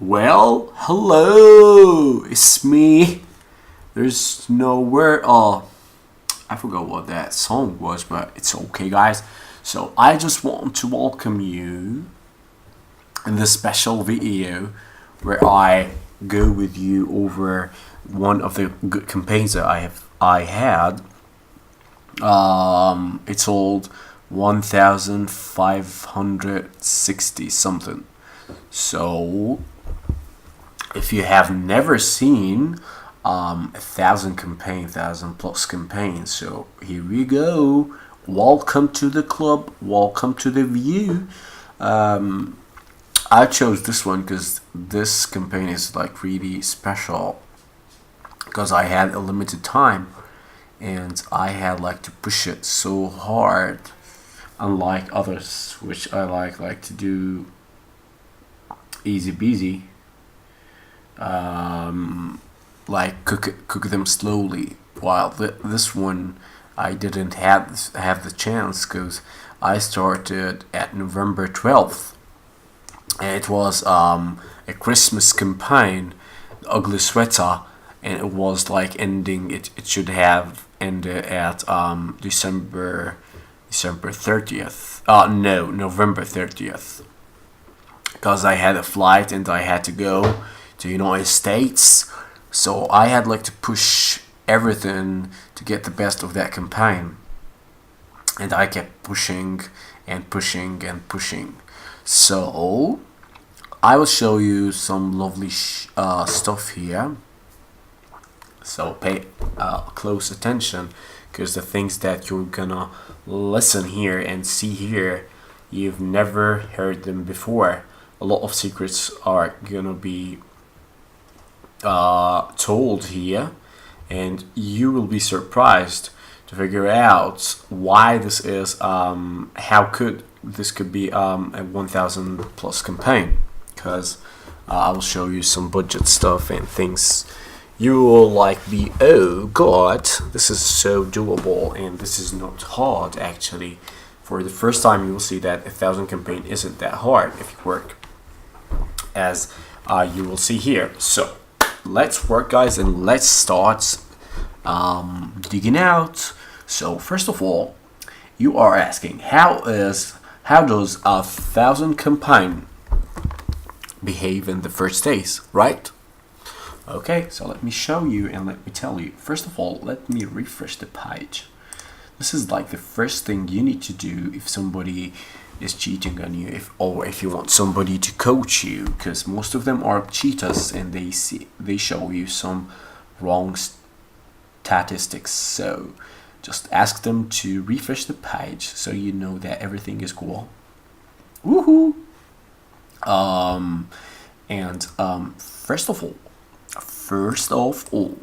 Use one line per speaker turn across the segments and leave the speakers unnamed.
Well, hello, it's me. There's no word. Oh, I forgot what that song was, but it's okay, guys. So I just want to welcome you in this special video where I go with you over one of the good campaigns that I had. It's called 1560 something. So if you have never seen 1,000 plus campaigns, so here we go. Welcome to the club. Welcome to the view. I chose this one because this campaign is like really special because I had a limited time and I had like to push it so hard, unlike others which I like to do easy peasy. Like cook them slowly. While this one I didn't have the chance because I started at November 12th, and it was a Christmas campaign, ugly sweater, and it was like ending. It should have ended at December 30th. No, November 30th, because I had a flight and I had to go to United States. So I had like to push everything to get the best of that campaign, and I kept pushing and pushing and pushing. So I will show you some lovely stuff here. So pay close attention, because the things that you're gonna listen here and see here, you've never heard them before. A lot of secrets are gonna be told here, and you will be surprised to figure out why this is how this could be a 1000 plus campaign, because I will show you some budget stuff and things you will like be, oh god, this is so doable, and this is not hard. Actually, for the first time you will see that 1000 campaign isn't that hard if you work, as you will see here. So let's work, guys, and let's start digging out. So first of all, you are asking how does a 1000 campaign behave in the first days, right? Okay, so let me show you and let me tell you. First of all, let me refresh the page. This is like the first thing you need to do if somebody is cheating on you, if you want somebody to coach you, because most of them are cheaters and they show you some wrong statistics. So just ask them to refresh the page so you know that everything is cool. Woohoo! First of all,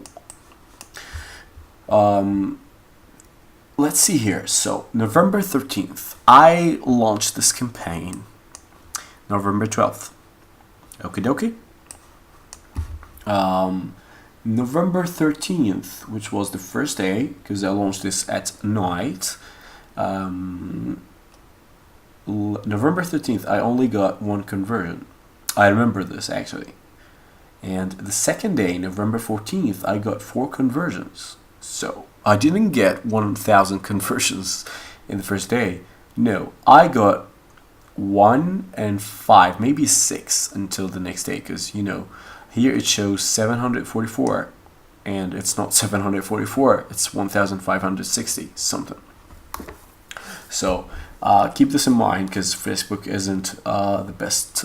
let's see here. So November 13th, I launched this campaign. November 12th. Okie dokie. November 13th, which was the first day, because I launched this at night. November 13th, I only got one conversion. I remember this actually. And the second day, November 14th, I got 4 conversions. So I didn't get 1000 conversions in the first day. No, I got 1 and 5, maybe 6 until the next day, because you know here it shows 744 and it's not 744, it's 1560 something. So keep this in mind, because Facebook isn't the best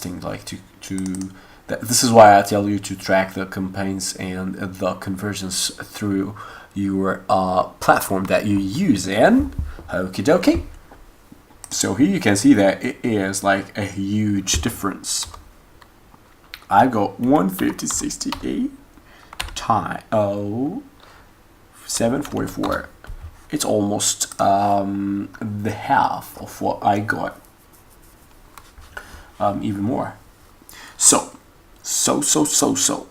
thing like to this is why I tell you to track the campaigns and the conversions through your platform that you use. And okie dokie. So here you can see that it is like a huge difference. I got 15068 times 744. It's almost the half of what I got. Even more. So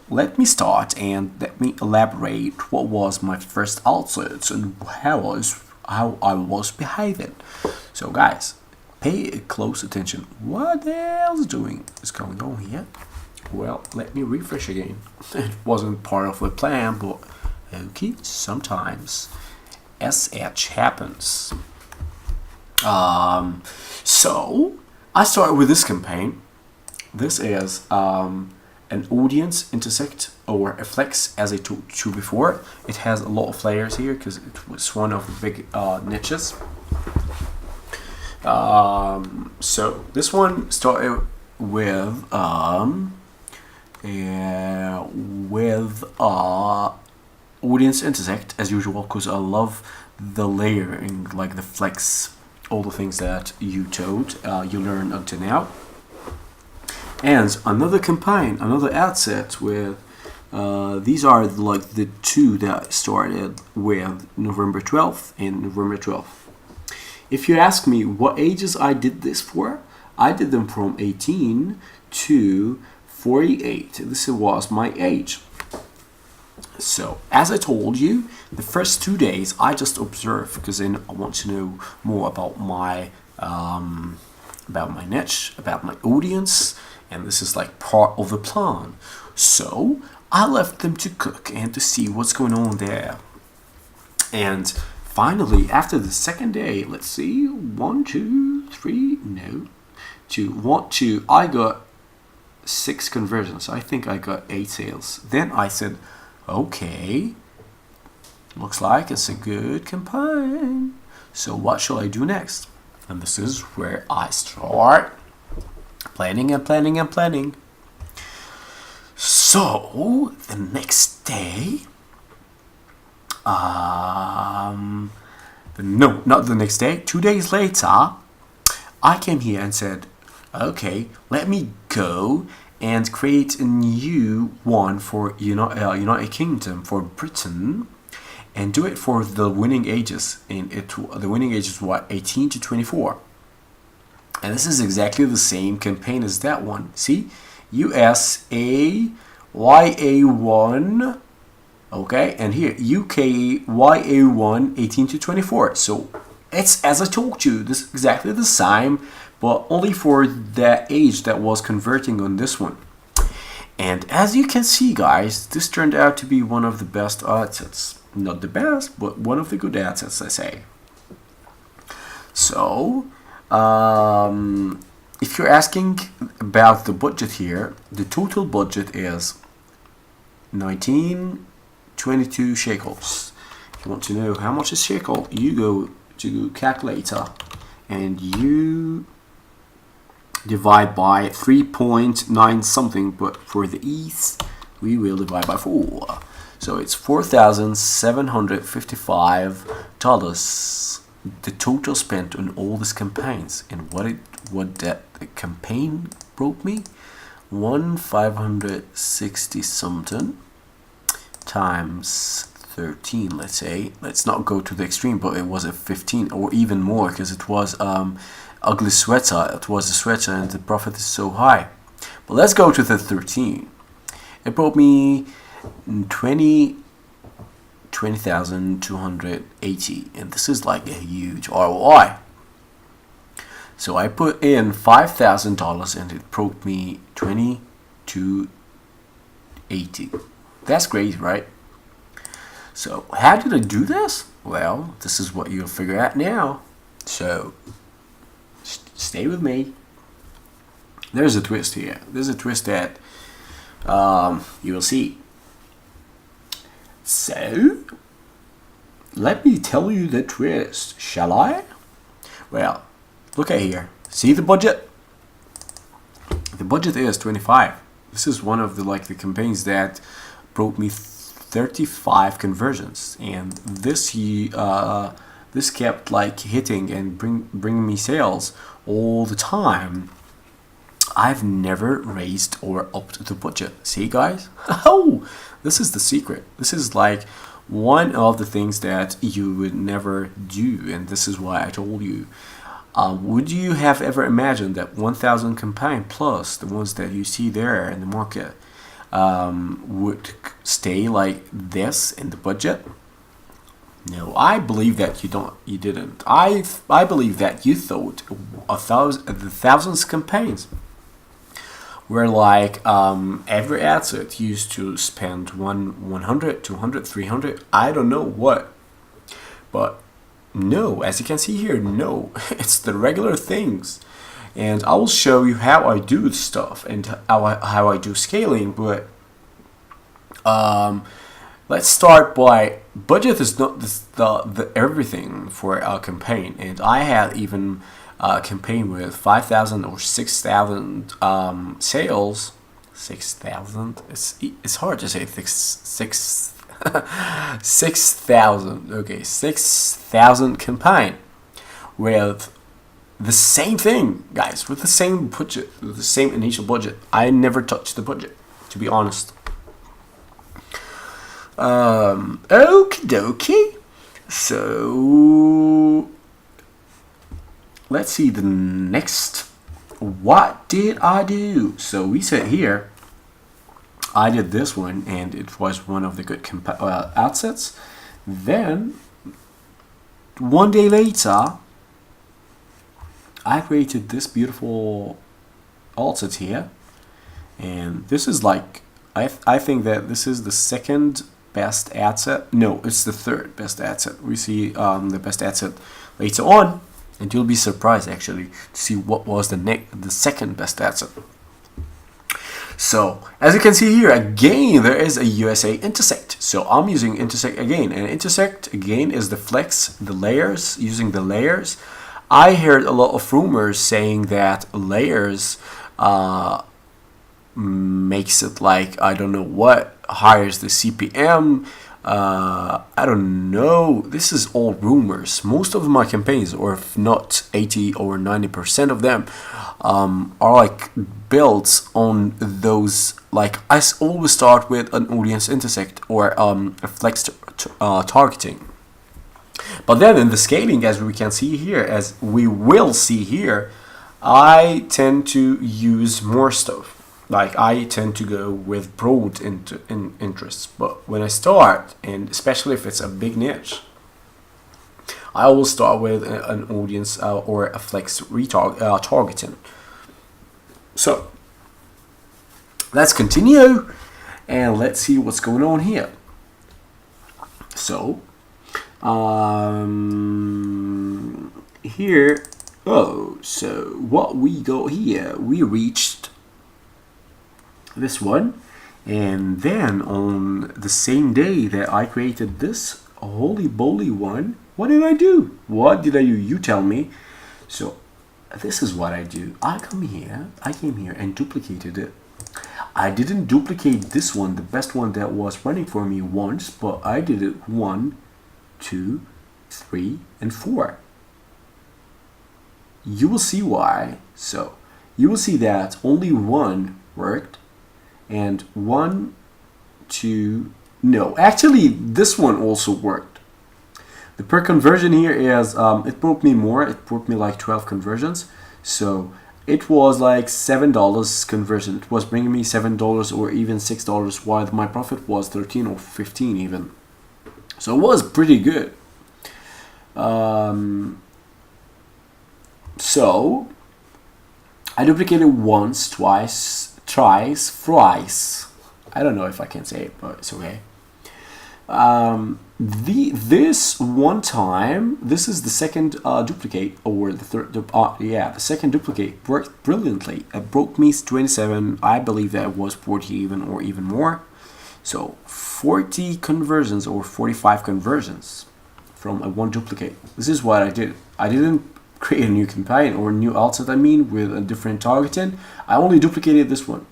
let me start and let me elaborate what was my first outset and how I was behaving. So guys, pay close attention. What else is going on here? Well, let me refresh again. It wasn't part of the plan, but okay, sometimes SH happens. So I started with this campaign. This is an audience intersect or a flex, as I told you before. It has a lot of layers here because it was one of the big niches. So this one started with audience intersect as usual, because I love the layering, like the flex, all the things that you learned until now. And another campaign, another ad set with these are like the two that started with November 12th and November 12th. If you ask me what ages I did this for, I did them from 18 to 48. This was my age. So, as I told you, the first 2 days I just observe, because then I want to know more about my niche, about my audience, and this is like part of the plan. So I left them to cook and to see what's going on there. And finally, after the second day, let's see, 1, 2, 3, no, 2, 1, 2, I got 6 conversions. I think I got 8 sales. Then I said, okay, looks like it's a good campaign. So what shall I do next? And this is where I start planning and planning and planning. So the next day, no, not the next day, 2 days later, I came here and said, okay, let me go and create a new one for United Kingdom, for Britain, and do it for the winning ages. And the winning age is what, 18 to 24. And this is exactly the same campaign as that one. See, USA YA1, okay, and here UK YA1 18 to 24. So it's, as I told you, this is exactly the same, but only for the age that was converting on this one. And as you can see, guys, this turned out to be one of the best ad sets. Not the best, but one of the good ad sets, I say. So if you're asking about the budget here, the total budget is 1922 shekels. If you want to know how much is shekel, you go to calculator and you divide by 3.9 something, but for the ease we will divide by 4. So it's $4,755, the total spent on all these campaigns. And what that campaign brought me, 1,560 something times 13, let's say. Let's not go to the extreme, but it was a 15 or even more, because it was ugly sweater. It was a sweater and the profit is so high. But let's go to the 13. It brought me 20,280, and this is like a huge ROI. So I put in $5,000 and it brought me 2,280. That's great, right? So how did I do this? Well, this is what you'll figure out now. So stay with me. There's a twist here. There's a twist that you will see. So let me tell you the twist, shall I? Well, look at here. See the budget? The budget is 25. This is one of the campaigns that brought me 35 conversions, and this kept like hitting and bringing me sales all the time. I've never raised or upped the budget. See, guys? Oh, this is the secret. This is like one of the things that you would never do, and this is why I told you. Would you have ever imagined that 1,000 campaign plus the ones that you see there in the market would stay like this in the budget? No, I believe that you didn't. I believe that you thought the thousands campaigns where like every ad set used to spend 100, 200, 300, I don't know what. But no, as you can see here, no, it's the regular things. And I will show you how I do stuff and how I do scaling. But let's start by budget is not the everything for a campaign. And I had even a campaign with 5,000 or 6,000 sales. 6,000. It's hard to say 6,000. Okay, 6,000 campaign with the same thing, guys, with the same budget, with the same initial budget. I never touched the budget, to be honest. Okie dokie. So let's see the next. What did I do? So we said here, I did this one, and it was one of the good ad sets. Then one day later, I created this beautiful alt set here, and this is like I think that this is the second best ad set. No, it's the third best ad set. We see the best ad set later on, and you'll be surprised actually to see what was the second best ad set. So as you can see here, again there is a USA intersect. So I'm using intersect again, and intersect again is the flex, the layers, using the layers. I heard a lot of rumors saying that layers makes it like, I don't know what, hires the CPM. I don't know. This is all rumors. Most of my campaigns, or if not 80 or 90% of them, are like built on those. Like I always start with an audience intersect or a flex targeting. But then in the scaling, as we can see here, as we will see here, I tend to use more stuff. Like I tend to go with broad interests. But when I start, and especially if it's a big niche, I will start with an audience or a flex targeting. So let's continue and let's see what's going on here. So here, so what we got here, we reached this one, and then on the same day that I created this holy boly one, what did I do? You tell me. So this is what I do. I came here and duplicated it. I didn't duplicate this one, the best one that was running for me once, but I did it 1, 2, 3, and 4. You will see why. So you will see that only one worked, and 1, 2, no, actually this one also worked. The per conversion here is it brought me more. It brought me like 12 conversions. So it was like $7 conversion. It was bringing me $7 or even $6, while my profit was 13 or 15 even. So it was pretty good. So I duplicated once, twice, thrice. I don't know if I can say it, but it's okay. This one time, this is the second duplicate, or the third. The second duplicate worked brilliantly. It broke me 27. I believe that it was 40 even, or even more. So 40 conversions or 45 conversions from one duplicate. This is what I did. I didn't create a new campaign or a new alt set, with a different targeting. I only duplicated this one.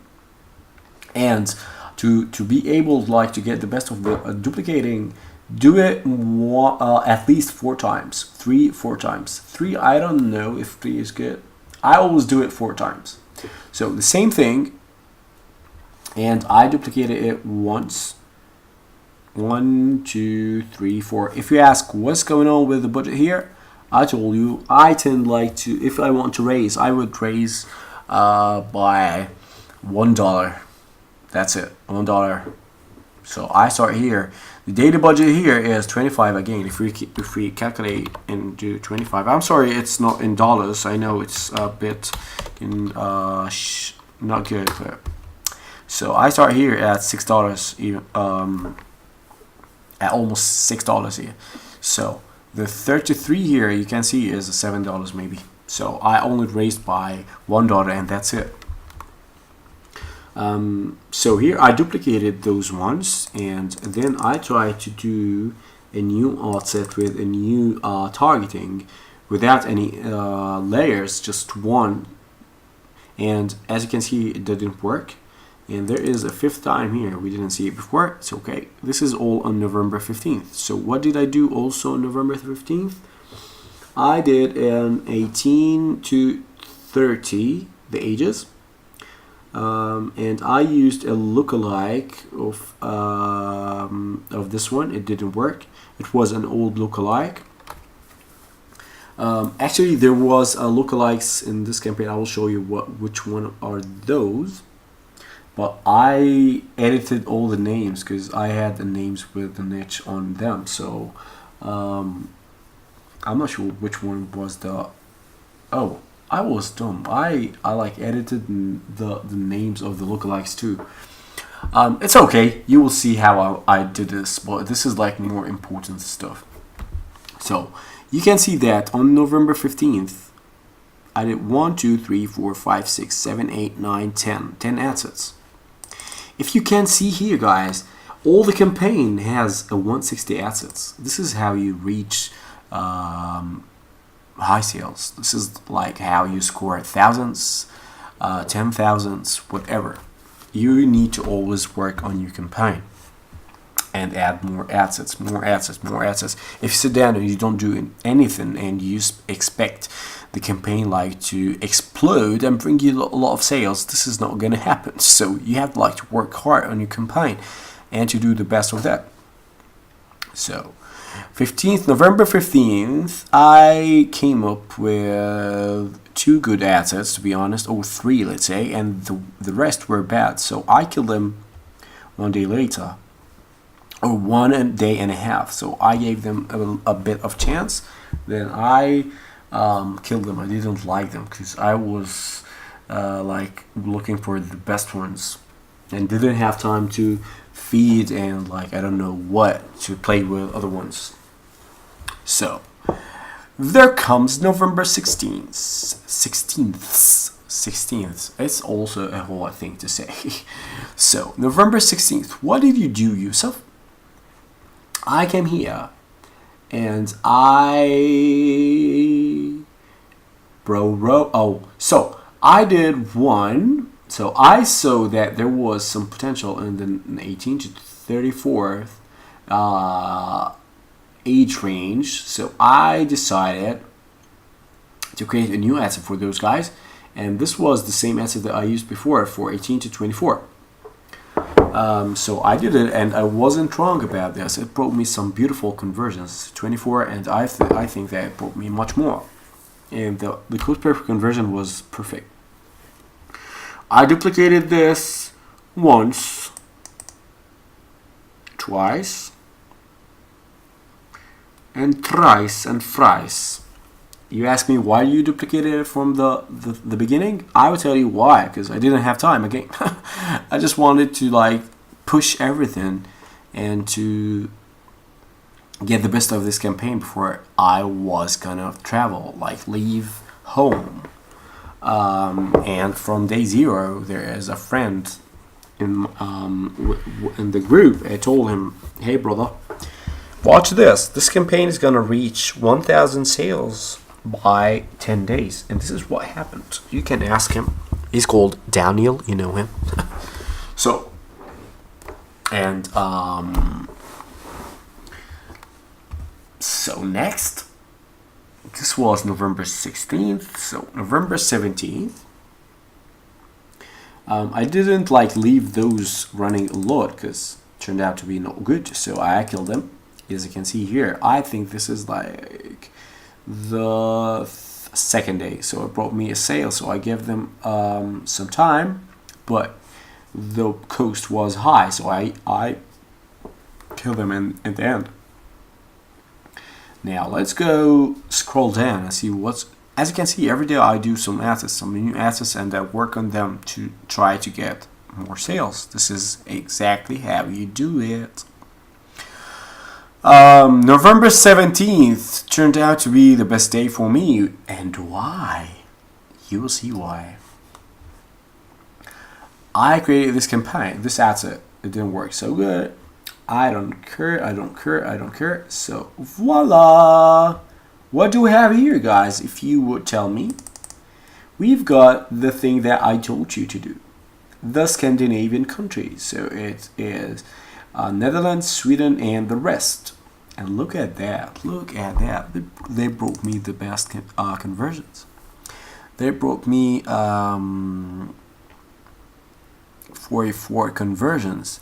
And to be able to get the best of the duplicating, do it at least 4 times. 4 times. 3, I don't know if 3 is good. I always do it 4 times. So the same thing, and I duplicated it once. 1, 2, 3, 4. If you ask what's going on with the budget here, I told you I tend to, if I want to raise, I would raise by $1. That's it, $1. So I start here. The daily budget here is 25 again. If we calculate and do 25, I'm sorry, it's not in dollars. I know it's a bit in not good. So I start here at $6, even at almost $6 here. So the 33 here you can see is $7 maybe. So I only raised by $1 and that's it. So here I duplicated those ones, and then I tried to do a new art set with a new targeting without any layers, just one. And as you can see, it didn't work. And there is a fifth time here. We didn't see it before. It's okay. This is all on November 15th. So what did I do also on November 15th? I did an 18 to 30, the ages. And I used a lookalike of this one. It didn't work. It was an old lookalike. Actually, there was lookalikes in this campaign. I will show you which one are those. But I edited all the names because I had the names with the niche on them. So I'm not sure which one was the. Oh, I was dumb. I like edited the names of the lookalikes too. It's okay. You will see how I did this, but this is like more important stuff. So you can see that on November 15th, I did 1, 2, 3, 4, 5, 6, 7, 8, 9, 10 assets. If you can see here, guys, all the campaign has a 160 assets. This is how you reach high sales. This is like how you score thousands, 10,000s, whatever. You need to always work on your campaign and add more assets, more assets, more assets. If you sit down and you don't do anything and you expect the campaign like to explode and bring you a lot of sales, this is not going to happen. So you have like to work hard on your campaign and to do the best of that. So November 15th, I came up with 2 good assets, to be honest, or 3, let's say, and the rest were bad. So I killed them 1 day later, or 1 day and a half. So I gave them a bit of chance. Then I killed them. I didn't like them because I was like looking for the best ones and didn't have time to feed and like I don't know what to play with other ones. So there comes November 16th. It's also a whole thing to say. So November 16th, what did you do, Yusuf? I came here and so I did 1. So I saw that there was some potential in the 18 to 34th age range. So I decided to create a new asset for those guys. And this was the same asset that I used before for 18 to 24. So I did it, and I wasn't wrong about this. It brought me some beautiful conversions, 24, and I think that it brought me much more. And the close perfect conversion was perfect. I duplicated this once, twice, and thrice and thrice. You ask me why you duplicated it from the beginning? I will tell you why, because I didn't have time again. I just wanted to like push everything and to get the best of this campaign before I was gonna travel, like leave home. And from day 0, there is a friend in the group. I told him, hey brother, watch this. This campaign is gonna reach 1,000 sales by 10 days. And this is what happened. You can ask him. He's called Daniel, you know him. So, and so next, this was November 16th. So November 17th, I didn't like leave those running a lot because it turned out to be not good. So I killed them. As you can see here, I think this is like the second day. So it brought me a sale. So I gave them some time, but the cost was high. So I kill them in the end. Now let's go scroll down and see what's. As you can see, every day I do some assets, some new assets, and I work on them to try to get more sales. This is exactly how you do it. November 17th turned out to be the best day for me. And why? You will see why. I created this campaign, this asset. It didn't work so good. I don't care. So voila! What do we have here, guys? If you would tell me, we've got the thing that I told you to do. The Scandinavian countries. So it is Netherlands, Sweden, and the rest. And look at that. Look at that. They brought me the best conversions. They brought me 44 conversions.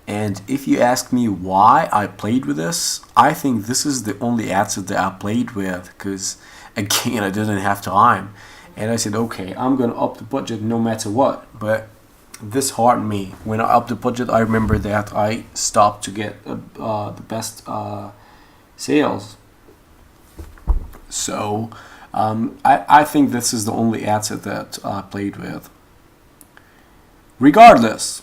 And if you ask me why I played with this, I think this is the only asset that I played with, because again, I didn't have time. And I said, okay, I'm gonna up the budget no matter what. But this harmed me. When I upped the budget, I remember that I stopped to get the best sales. So I think this is the only asset that I played with. Regardless,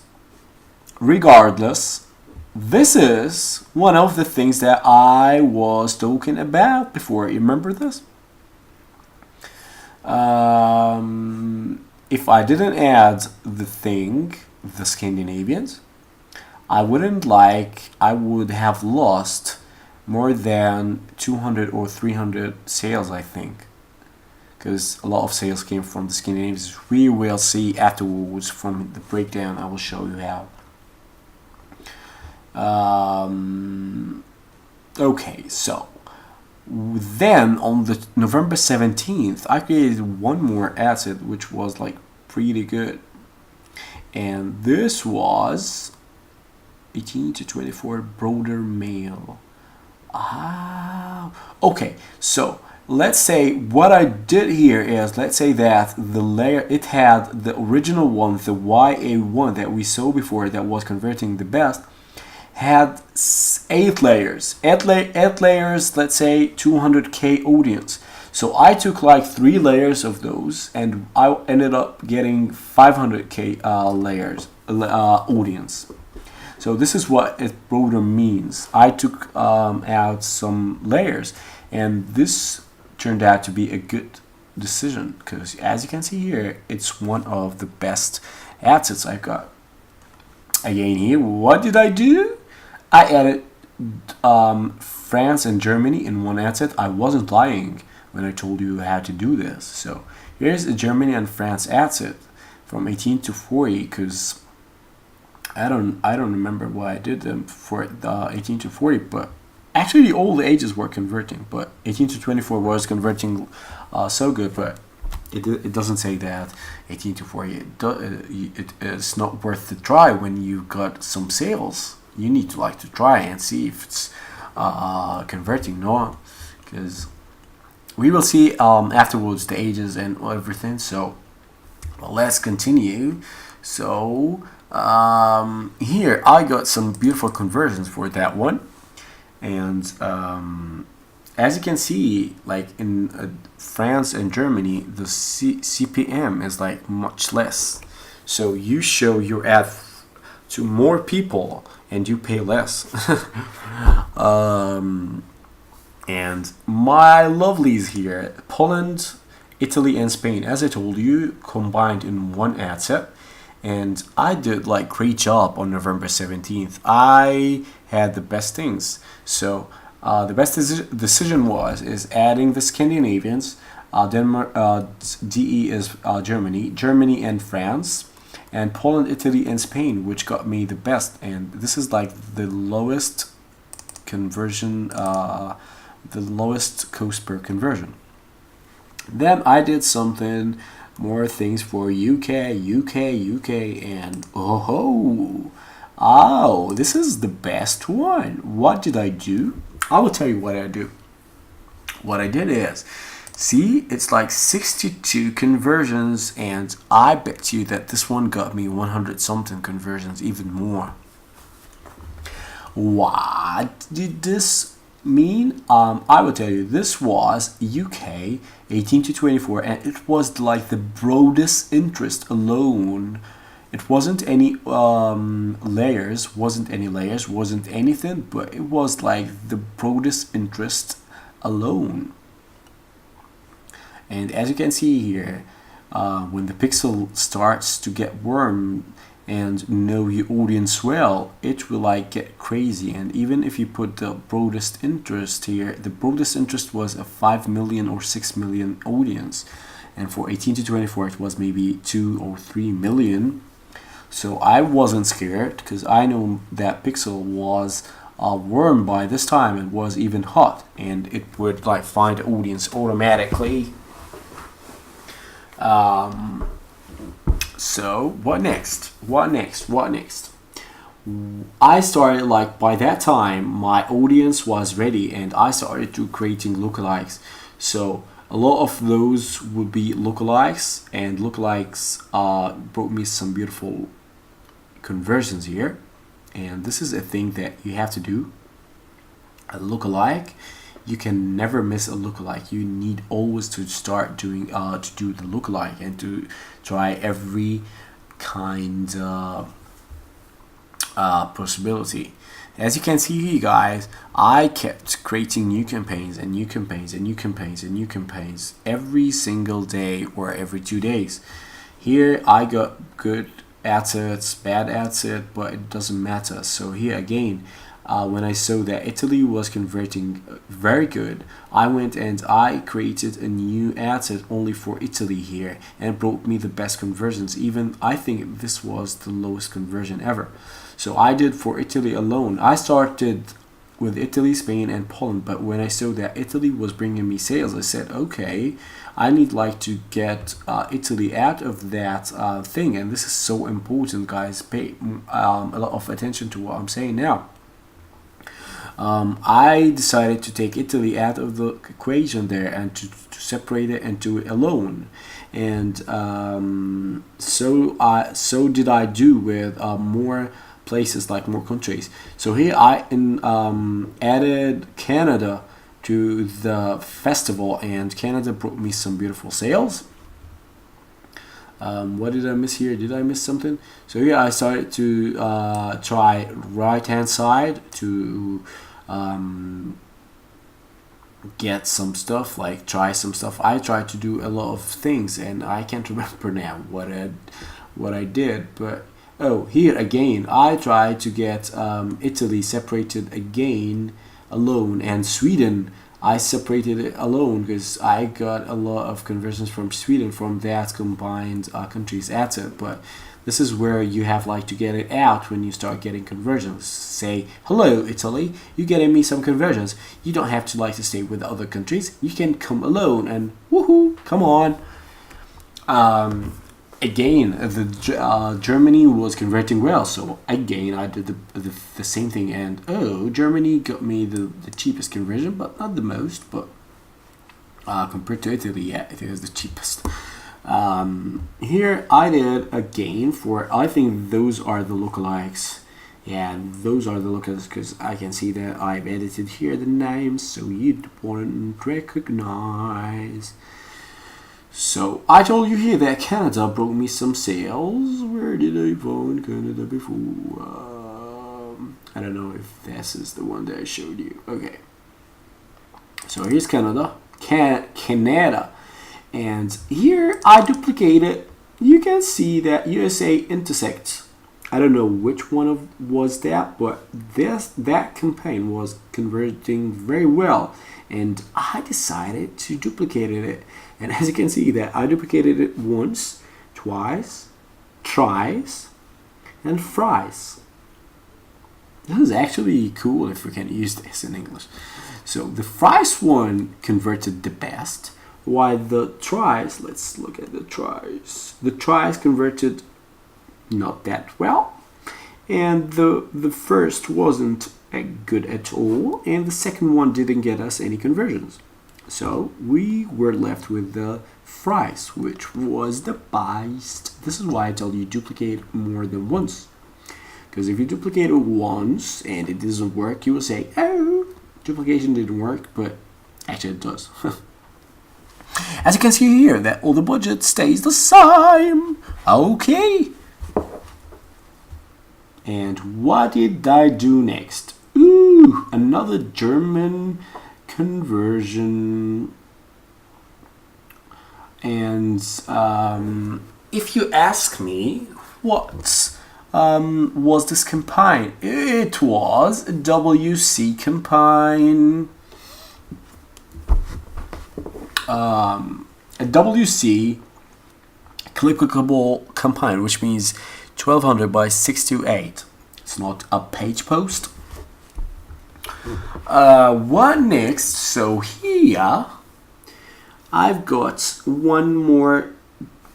this is one of the things that I was talking about before. You remember this? If I didn't add the thing, the Scandinavians, I would have lost more than 200 or 300 sales, I think. Because a lot of sales came from the Scandinavians. We will see afterwards from the breakdown. I will show you how. Okay, so then on the November 17th, I created one more asset which was like pretty good, and this was 18 to 24 broader male. Okay, so let's say what I did here is, let's say that the layer, it had the original one, the YA1 that we saw before that was converting the best, had 8 layers. 8 layers, let's say 200k audience. So I took like 3 layers of those, and I ended up getting 500k layers audience. So this is what it broader means. I took out some layers, and this turned out to be a good decision, because as you can see here, it's one of the best assets I got. Again here, what did I do? I added France and Germany in one asset. I wasn't lying when I told you how to do this. So here's a Germany and France asset from 18 to 40, because I don't remember why I did them for 18 to 40, but actually all the ages were converting, but 18 to 24 was converting so good, but it doesn't say that 18 to 40 it is not worth the try when you got some sales. You need to like to try and see if it's converting, no, because we will see afterwards the ages and everything. So let's continue. So here I got some beautiful conversions for that one, and as you can see, like in France and Germany, the CPM is like much less. So you show your ad to more people and you pay less. And my lovelies here, Poland, Italy, and Spain, as I told you, combined in one ad set. And I did like great job on November 17th. I had the best things. So the best decision is adding the Scandinavians. Denmark, DE is Germany and France, and Poland, Italy, and Spain, which got me the best. And this is like the lowest conversion, the lowest cost per conversion. Then I did something more things for UK, and oh, this is the best one. What did I do? I will tell you what I do. What I did is, see, it's like 62 conversions, and I bet you that this one got me 100 something conversions, even more. What did this mean? I will tell you, this was UK 18 to 24, and it was like the broadest interest alone. It wasn't any layers, wasn't anything, but it was like the broadest interest alone. And as you can see here, when the pixel starts to get warm and know your audience well, it will like get crazy. And even if you put the broadest interest here, the broadest interest was a 5 million or 6 million audience, and for 18 to 24 it was maybe 2 or 3 million. So I wasn't scared because I know that pixel was warm by this time. It was even hot, and it would like find the audience automatically. So what next? I started, like, by that time my audience was ready, and I started to creating lookalikes. So a lot of those would be lookalikes, and lookalikes brought me some beautiful conversions here. And this is a thing that you have to do. A lookalike, you can never miss a lookalike. You need always to start doing to do the lookalike and to try every kind of possibility. As you can see here, guys, I kept creating new campaigns and new campaigns and new campaigns and new campaigns every single day or every 2 days. Here I got good assets, bad asset, but it doesn't matter. So here again, when I saw that Italy was converting very good, I went and I created a new ad set only for Italy here, and it brought me the best conversions. Even I think this was the lowest conversion ever. So I did for Italy alone. I started with Italy, Spain, and Poland, but when I saw that Italy was bringing me sales, I said, okay, I need like to get Italy out of that thing. And this is so important, guys. Pay a lot of attention to what I'm saying now. I decided to take Italy out of the equation there and to separate it and do it alone. And so did I do with more places, like more countries. So here I added Canada to the festival, and Canada brought me some beautiful sales. What did I miss here? Did I miss something? So here I started to try right hand side to get some stuff, like try some stuff. I tried to do a lot of things, and I can't remember now what I did. But oh, here again I tried to get Italy separated again alone, and Sweden I separated it alone because I got a lot of conversions from Sweden from that combined countries asset. But this is where you have like to get it out when you start getting conversions. Say, hello Italy, you're getting me some conversions. You don't have to like to stay with other countries. You can come alone and woohoo, come on. Again, the Germany was converting well, so again I did the same thing, and oh, Germany got me the cheapest conversion, but not the most. But compared to Italy, yeah, it is the cheapest. Here I did again for, I think those are the lookalikes. Yeah, those are the lookalikes because I can see that I've edited here the names, so you won't recognize. So I told you here that Canada brought me some sales. Where did I find Canada before? I don't know if this is the one that I showed you. Okay. So here's Canada. Canada. And here I duplicate it. You can see that USA intersects. I don't know which one was that, but that campaign was converting very well. And I decided to duplicate it. And as you can see that I duplicated it once, twice, thrice, and thrice. This is actually cool if we can use this in English. So the thrice one converted the best, while the thrice, let's look at the thrice. The thrice converted not that well, and the first wasn't good at all, and the second one didn't get us any conversions. So we were left with the thrice, which was the best. This is why I tell you duplicate more than once. Because if you duplicate it once and it doesn't work, you will say, oh, duplication didn't work, but actually it does. As you can see here, that all the budget stays the same. Okay. And what did I do next? Ooh, another German conversion. And if you ask me, what was this campaign? It was a WC campaign. A WC clickable campaign, which means 1200 by 628. It's not a page post. What next? So here I've got one more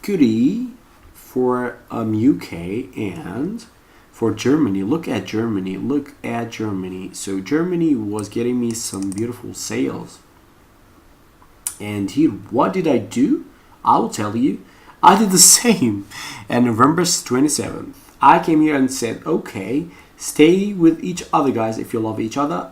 goodie for UK and for Germany. Look at Germany. Look at Germany. So Germany was getting me some beautiful sales. And here, what did I do? I'll tell you. I did the same. And November 27th, I came here and said, okay, stay with each other, guys, if you love each other.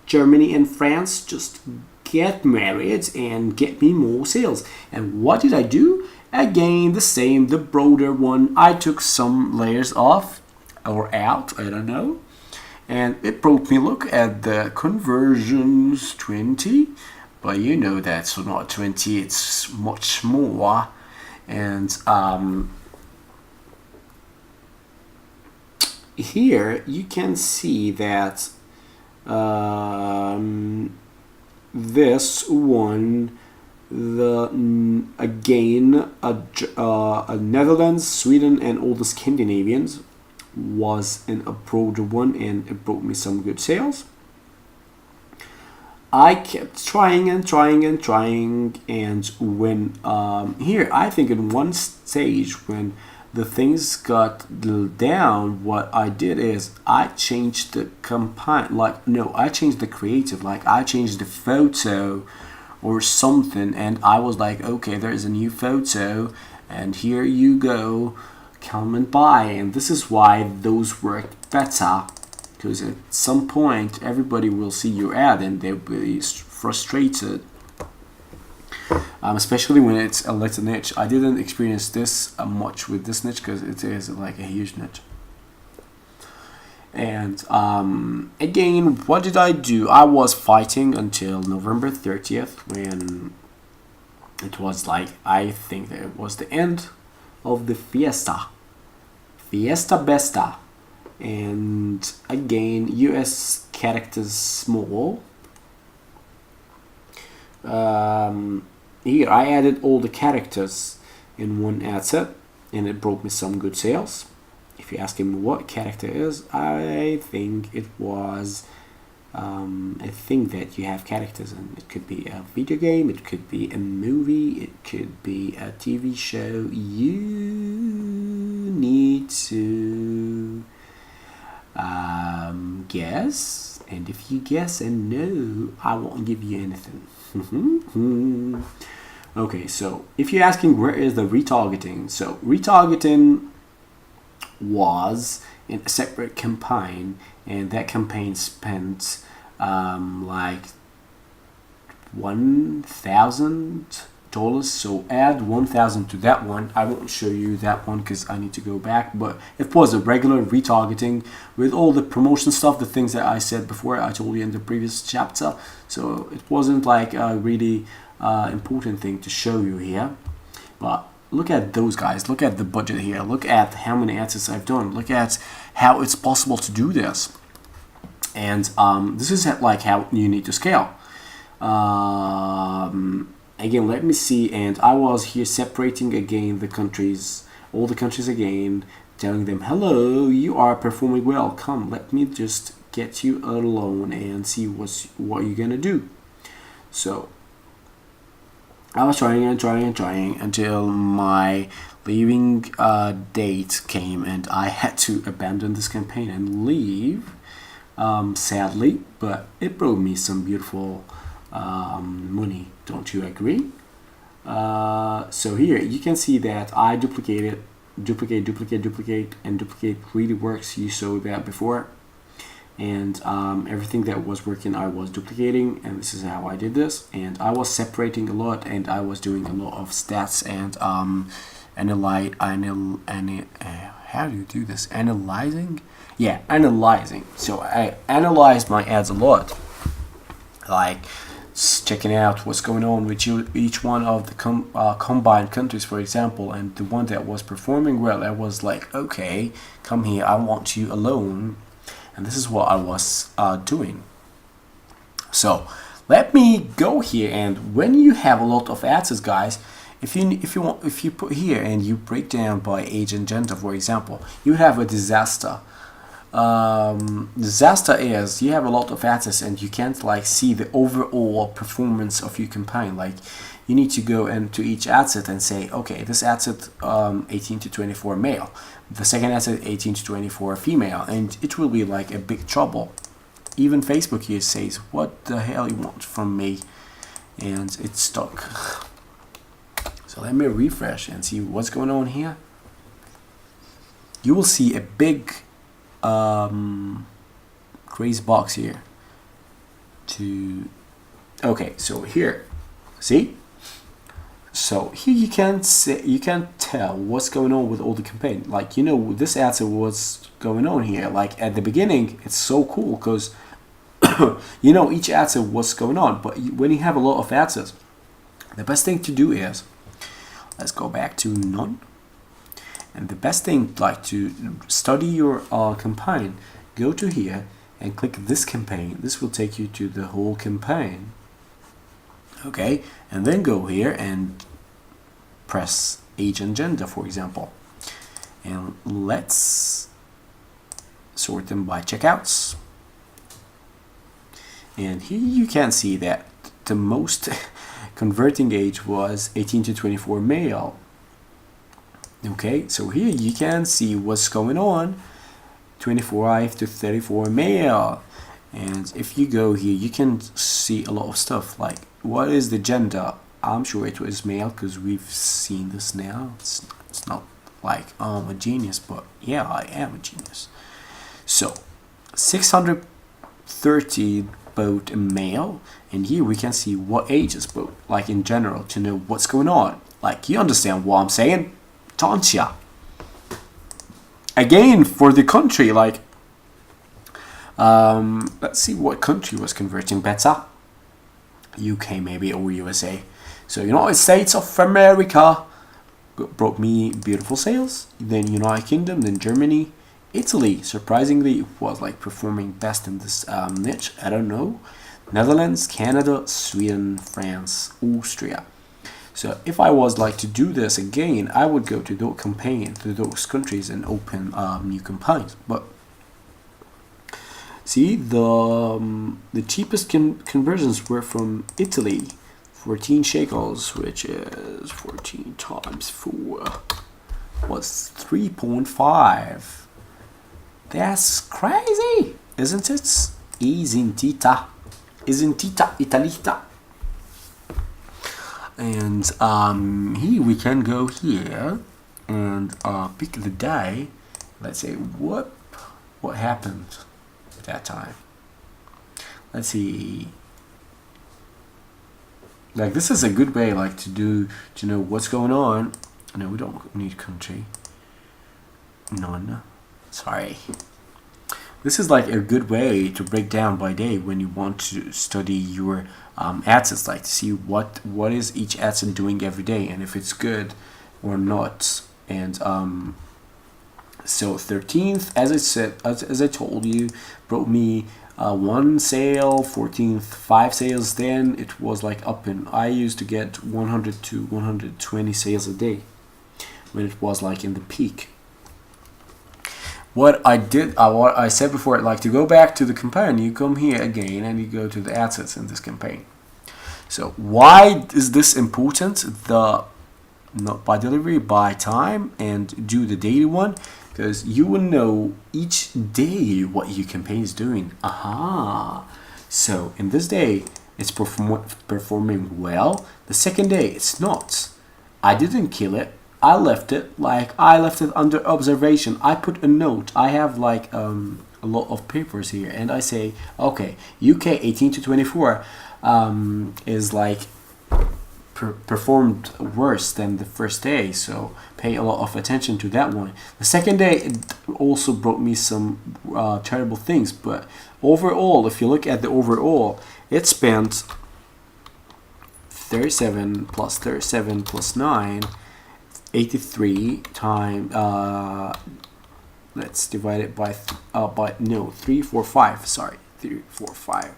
Germany and France, just get married and get me more sales. And what did I do? Again, the same, the broader one. I took some layers off or out, I don't know. And it broke me. Look at the conversions, 20. But you know that's not 20, it's much more. And here you can see that this one, again, Netherlands, Sweden, and all the Scandinavians was an broader one, and it brought me some good sales. I kept trying and trying and trying, and when here I think in one stage when the things got down, what I did is I changed the campaign, I changed the creative, I changed the photo or something, and I was like, okay, there's a new photo and here you go, come and buy. And this is why those worked better, because at some point everybody will see your ad and they'll be frustrated, especially when it's a little niche. I didn't experience this much with this niche because it is like a huge niche. And again, what did I do? I was fighting until November 30th when it was I think that it was the end of the Fiesta Besta. And again, US characters small. Here I added all the characters in one ad set, and it brought me some good sales. If you're asking me what character is, I think it was I think that you have characters, and it could be a video game, it could be a movie, it could be a TV show. You need to guess, and if you guess and no, I won't give you anything. Okay, so if you're asking where is the retargeting, so retargeting was in a separate campaign, and that campaign spent like $1,000. So add 1,000 to that one. I won't show you that one because I need to go back, but it was a regular retargeting with all the promotion stuff, the things that I said before, I told you in the previous chapter. So it wasn't like a really important thing to show you here. But look at those guys, look at the budget here, look at how many ads I've done, look at how it's possible to do this. And this is like how you need to scale. Again, let me see, and I was here separating again the countries, all the countries again, telling them, hello, you are performing well, come, let me just get you alone and see what you're gonna do. So I was trying and trying and trying until my leaving date came, and I had to abandon this campaign and leave, sadly, but it brought me some beautiful money. Don't you agree? So here you can see that I duplicated duplicate, duplicate, duplicate, and duplicate really works. You saw that before. And everything that was working I was duplicating, and this is how I did this. And I was separating a lot, and I was doing a lot of stats and how do you do this? Analyzing? Yeah, analyzing. So I analyzed my ads a lot, like checking out what's going on with each one of the combined countries, for example. And the one that was performing well, I was like, okay, come here, I want you alone. And this is what I was doing. So let me go here, and when you have a lot of ads, guys, if you put here and you break down by age and gender, for example, you have a disaster. Disaster is you have a lot of ads and you can't like see the overall performance of your campaign. Like you need to go into each ad set and say, okay, this ad set 18 to 24 male, the second ad set 18 to 24 female, and it will be like a big trouble. Even Facebook here says, what the hell you want from me? And it's stuck. So let me refresh and see what's going on here. You will see a big crazy box here. Okay, so here, see? So here you can tell what's going on with all the campaign. Like, you know, this ad set was going on here. Like at the beginning, it's so cool because you know each ad set what's going on. But when you have a lot of ad sets, the best thing to do is, let's go back to none. And the best thing, like to study your campaign, go to here and click this campaign. This will take you to the whole campaign. Okay, and then go here and press age and gender, for example. And let's sort them by checkouts. And here you can see that the most converting age was 18 to 24 male. Okay, so here you can see what's going on, 25 to 34 male. And if you go here, you can see a lot of stuff like what is the gender. I'm sure it was male because we've seen this now. It's not like I'm a genius, but yeah, I am a genius. So 630 both male, and here we can see what ages both, like in general, to know what's going on. Like, you understand what I'm saying? Don't again, for the country, like let's see what country was converting better. UK maybe, or USA. So United States of America brought me beautiful sales, then United Kingdom, then Germany. Italy, surprisingly, was like performing best in this niche. I don't know. Netherlands, Canada, Sweden, France, Austria. So if I was like to do this again, I would go to those countries and open new campaigns. But see, the cheapest conversions were from Italy, 14 shekels, which is 14 times 4 was 3.5. That's crazy, isn't it? Isn't it, Italita? And here we can go here and pick the day. Let's say what happened at that time. Let's see. Like, this is a good way, like, to know what's going on. No, we don't need country. None. Sorry. This is like a good way to break down by day when you want to study your ad sets, like to see what is each ad set doing every day and if it's good or not. And so 13th, as I said, as I told you, brought me 1 sale, 14th 5 sales. Then it was like up, and I used to get 100 to 120 sales a day when it was like in the peak. What I said before, like to go back to the campaign, you come here again and you go to the assets in this campaign. So why is this important? Not by delivery, by time, and do the daily one, because you will know each day what your campaign is doing. So in this day, it's performing well. The second day, it's not. I didn't kill it. I left it under observation. I put a note. I have like a lot of papers here, and I say, okay, UK 18 to 24 is like performed worse than the first day, so pay a lot of attention to that one. The second day, it also brought me some terrible things, but overall, if you look at the overall, it spent 37 plus 9, 83 times, let's divide it by 345, sorry, 345.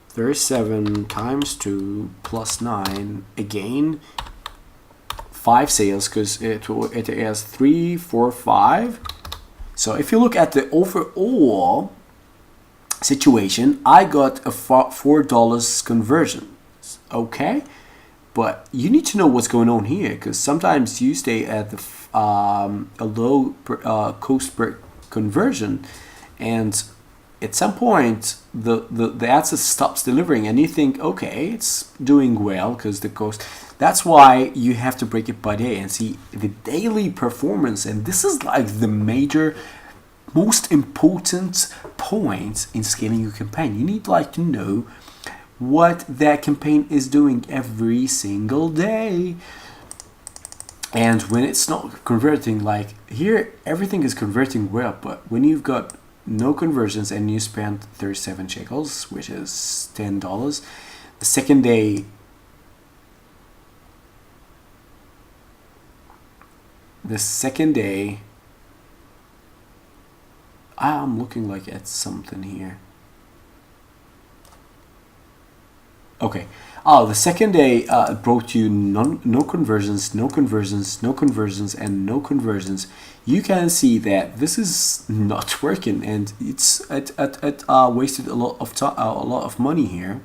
37 times 2 plus 9, again 5 sales, because it is 3, 4, 5. So if you look at the overall situation, I got a $4 conversion. Okay, but you need to know what's going on here, because sometimes you stay at the a low cost per conversion, and at some point the asset stops delivering, and you think, okay, it's doing well because the cost. That's why you have to break it by day and see the daily performance, and this is like the major, most important point in scaling your campaign. You need like to know what that campaign is doing every single day. And when it's not converting, like here, everything is converting well, but when you've got no conversions and you spend 37 shekels, which is $10, the second day, I'm looking like at something here. Okay. Oh, the second day brought you no conversions, no conversions, no conversions, and no conversions. You can see that this is not working, and it wasted a lot of time, a lot of money here.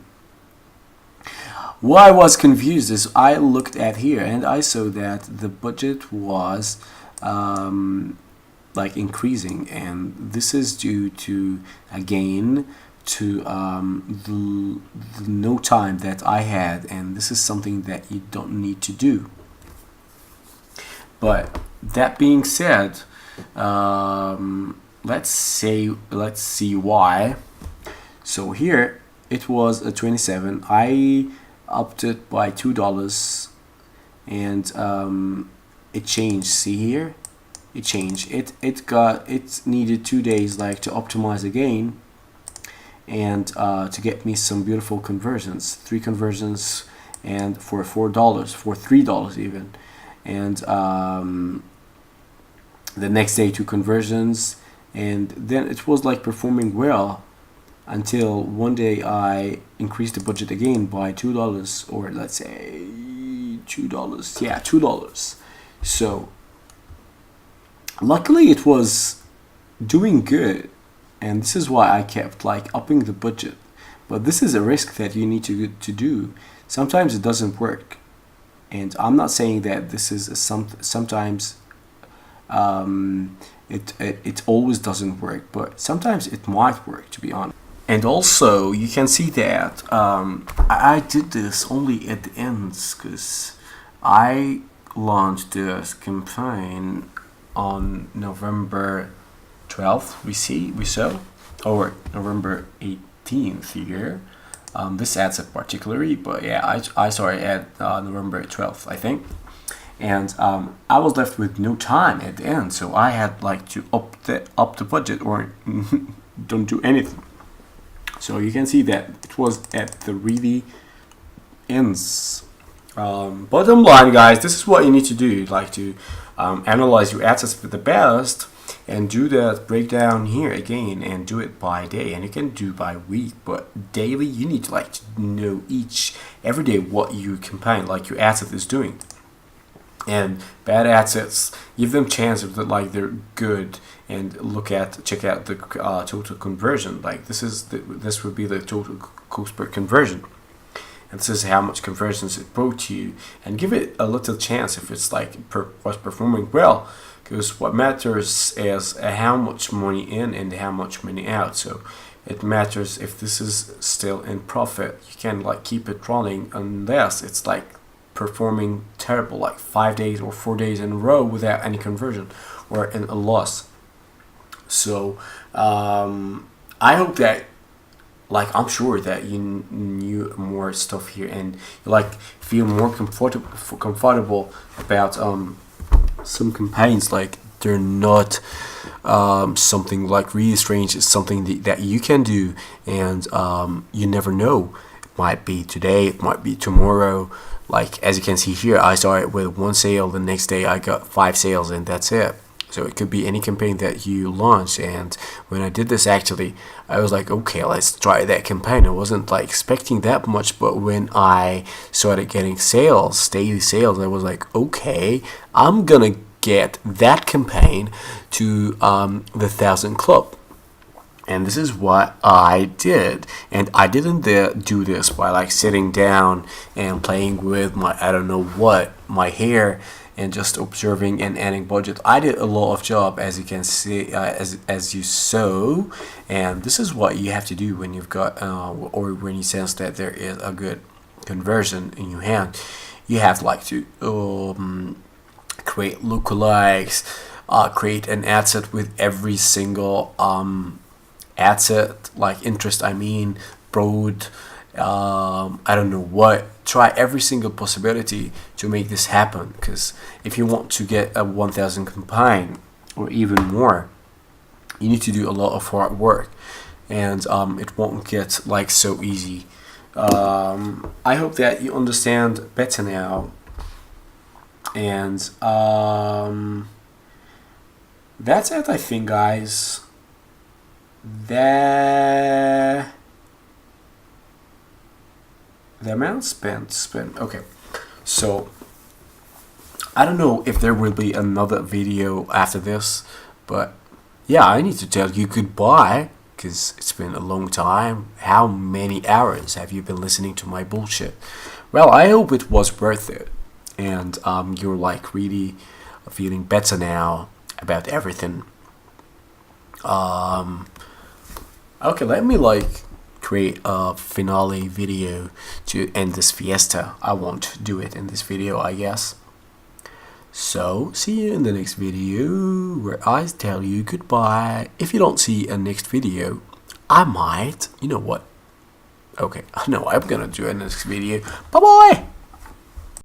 What I was confused is I looked at here and I saw that the budget was like increasing, and this is due to, again, to the no time that I had, and this is something that you don't need to do. But that being said, let's see why. So here it was a 27. I upped it by $2, and it changed. See here, it changed. It needed 2 days like to optimize again, and to get me some beautiful conversions, 3 conversions, and for $4, for $3 even, and the next day 2 conversions, and then it was like performing well until one day I increased the budget again by $2, or let's say $2, yeah, $2. So luckily it was doing good, and this is why I kept like upping the budget. But this is a risk that you need to do. Sometimes it doesn't work, and I'm not saying that this is sometimes it always doesn't work, but sometimes it might work, to be honest. And also you can see that I did this only at the ends, because I launched this campaign on November 12th, we saw, or November 18th here. This adds up particularly, but yeah, I saw it at November 12th, I think. And I was left with no time at the end, so I had like to up the budget or don't do anything. So you can see that it was at the really ends. Bottom line, guys, this is what you need to do. You'd like to analyze your assets for the best, and do that breakdown here again, and do it by day, and you can do by week, but daily you need to like to know every day what your campaign, like your asset, is doing. And bad assets, give them chance of that, like they're good, and check out the total conversion. Like this would be the total cost per conversion, and this is how much conversions it brought to you, and give it a little chance if it's like was performing well, because what matters is how much money in and how much money out. So it matters if this is still in profit. You can like keep it running unless it's like performing terrible, like 5 days or 4 days in a row without any conversion or in a loss. So I hope that, like, I'm sure that you knew more stuff here, and you like feel more comfortable about some campaigns. Like, they're not something like really strange. It's something that you can do, and you never know. It might be today, it might be tomorrow. Like, as you can see here, I started with 1 sale, the next day I got 5 sales, and that's it. So it could be any campaign that you launch. And when I did this, actually, I was like, okay, let's try that campaign. I wasn't like expecting that much, but when I started getting sales, daily sales, I was like, okay, I'm gonna get that campaign to the 1,000 club. And this is what I did. And I didn't do this by like sitting down and playing with my, I don't know what, my hair, and just observing and adding budget. I did a lot of job, as you can see, as you saw. And this is what you have to do when you've got or when you sense that there is a good conversion in your hand. You have like to create lookalikes, create an ad set with every single ad set, like interest, I mean, broad, I don't know what. Try every single possibility to make this happen, because if you want to get a 1,000 campaign or even more, you need to do a lot of hard work, and it won't get like so easy. I hope that you understand better now, and that's it, I think, guys. The amount spent. Okay, so I don't know if there will be another video after this, but yeah, I need to tell you goodbye, because it's been a long time. How many hours have you been listening to my bullshit? Well, I hope it was worth it, and you're like really feeling better now about everything. Okay, let me like create a finale video to end this fiesta. I won't do it in this video, I guess. So, see you in the next video, where I tell you goodbye. If you don't see a next video, I might, you know what? Okay, no, I'm gonna do a next video. Bye bye!